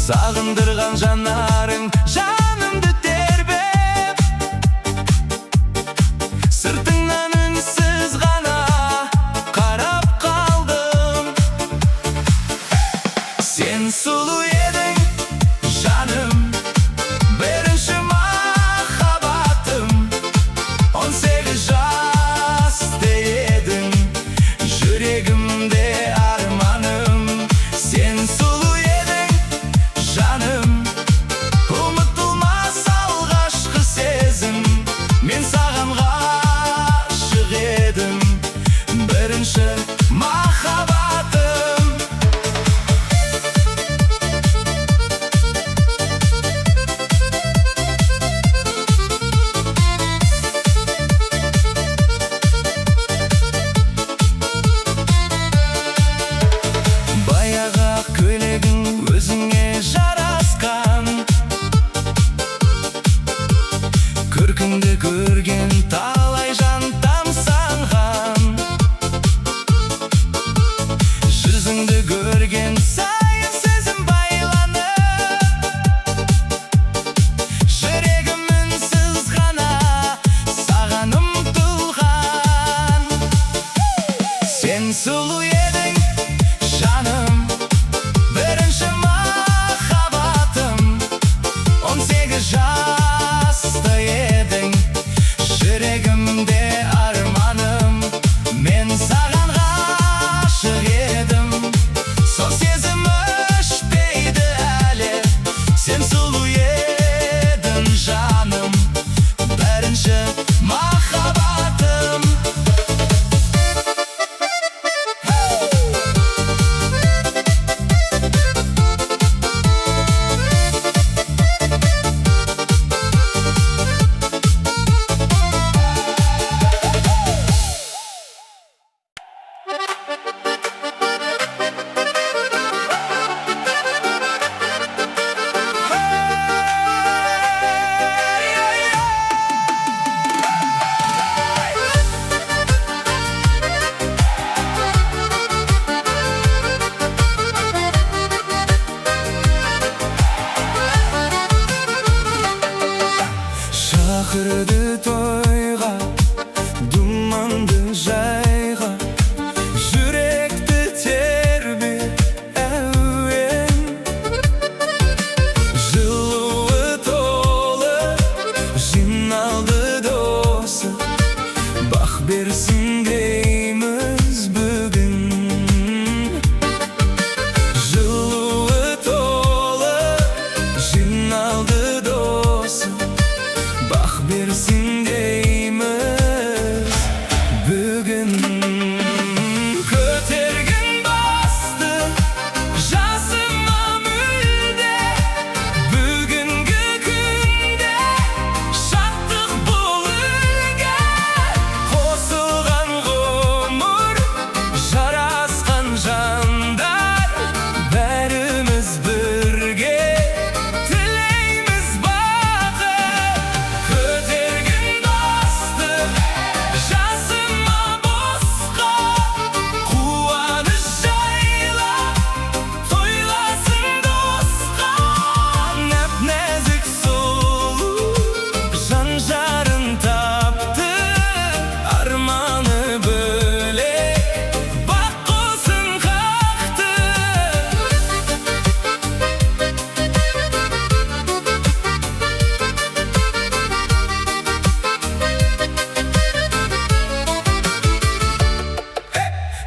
Сағындырған жанарың жанымды тербеп, сыртыңнан үнсіз ғана қарап қалдым. Сен сұлу едің, жаным, бірінші махаббатым. 18 жаста едің, жүрегімде арманым. Сен сұлу едің, жаным, ұмытылмас алғашқы сезім. Мен саған ғашық едім, бірінші махаббатым. Баяғы ақ көйлегің өзіңе жарасқан, көркіңді көрген талай жан тамсанған. Жүзіңді көрген сайын сезім байланып, жүрегім үнсіз ғана саған ұмтылған. Сен сұлу едің, жаным, бірінші махаббатым. 18 жаста едің, жүрегімде арманым. Мен саған ғашық едім, сол сезім өшпейді әлі. Сен сұлу едің, жаным, бірінші махаббатым. Шақырды тойға, думанды жайға, жүректі тербеп әуен. Жылуы толы жиналды досы, бақ берсін дейміз бүгін. Жылуы толы жиналды досы, бақ берсін дейміз бүгін. Көтергін басты жасыма мүлде, бүгінгі күнде шаттық бұл үйге. Қосылған ғұмыр, жарасқан жандар, бәріміз бірге тілейміз бақыт. Көтергін басты жасыма босқа, қуаныш жайла тойласын досқа. Нәп-нәзік сұлу жан жарын тапты, арманы бөлек бақ қосын қақты.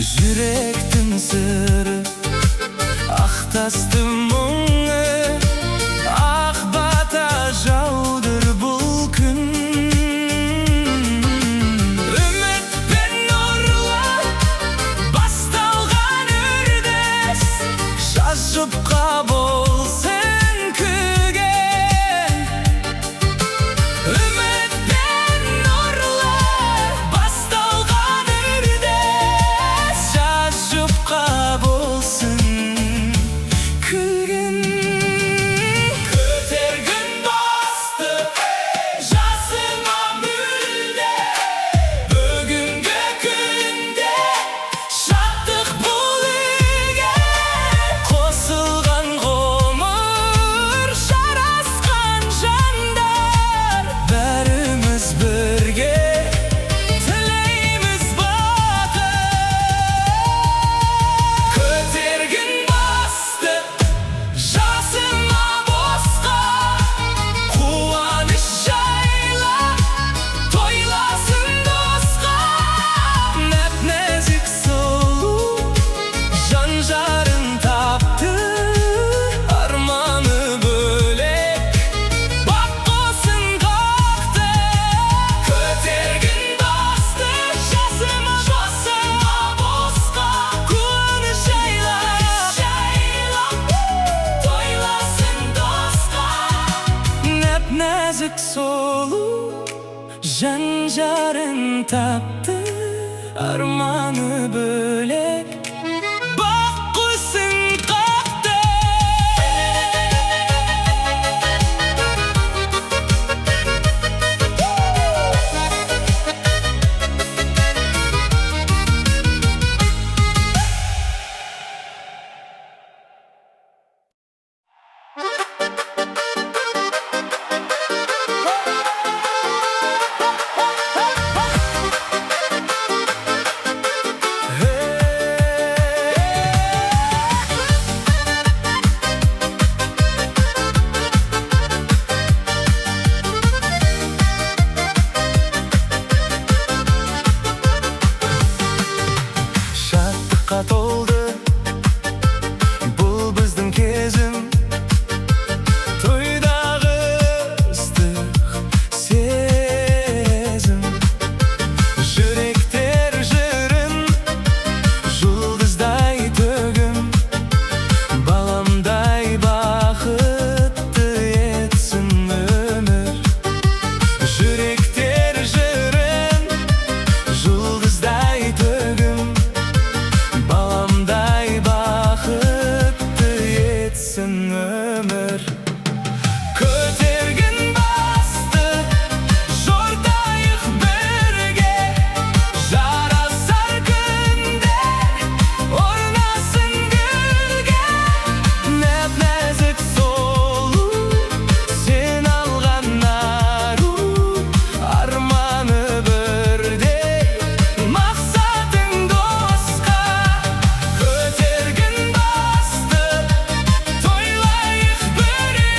Жүректің сыры, ақтасты мұңы, ақ бата жаудыр бұл күн. Үмітпен нұрлы басталған үрдіс, жаз жұпқа болсын көген. Үмітпен нұрлы басталған үрдіс, жаз жұпқа болсын күлген. Көтергін басты жасыма мүлде, бүгінгі күнде шаттық бұл үйге. Қосылған ғой нәзік сұлу жан-жарын тапты, арманы бөлек бақ құсын қақты. Шаттыққа толды бұл біздің кезім, тойдағы ыстық сезім. Жүректер жырын жұлдыздай төгім, баламдай бақытты етсін өмір. Жүректер жырын жұлдыздай төгім, баламдай бақытты етсін өмір. Көтергін басты жортайық бірге, жарасар күндер орнасын гүлге. Нәп-нәзік сұлу сен алған ару, арманы бірдей, мақсатың досқа. Көтергін басты тойлайық бірге,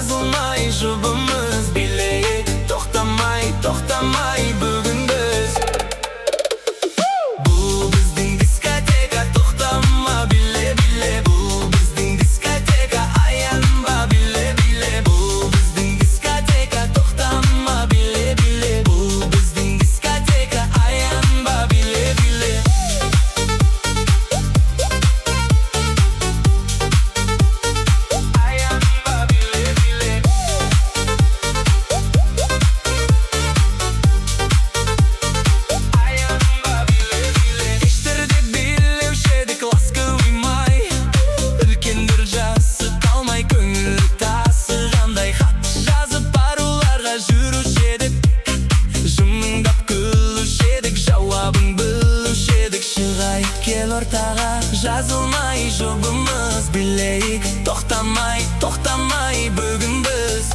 жазылмай жұбымыз билейік тоқтамай, тоқтамай бүгін біз. Бұл біздің дискотека, тоқтама, биле, биле. Бұл біздің дискотека, аянба, биле, биле. Бұл біздің дискотека, тоқтама, биле, биле. Бұл біздің дискотека, аянба, биле, биле. Аянба, биле, биле. Аянба, биле, биле. Кештерде билеуші едік ласковый май. Үлкендер жасы қалмай көңілі тасығандай хат жазып аруларға жүруші едік. Жымыңдап күлуші едік, жауабын білуші едік. Шығайық кел ортаға, жазылмай жұбымыз билейік тоқтамай, тоқтамай бүгін біз.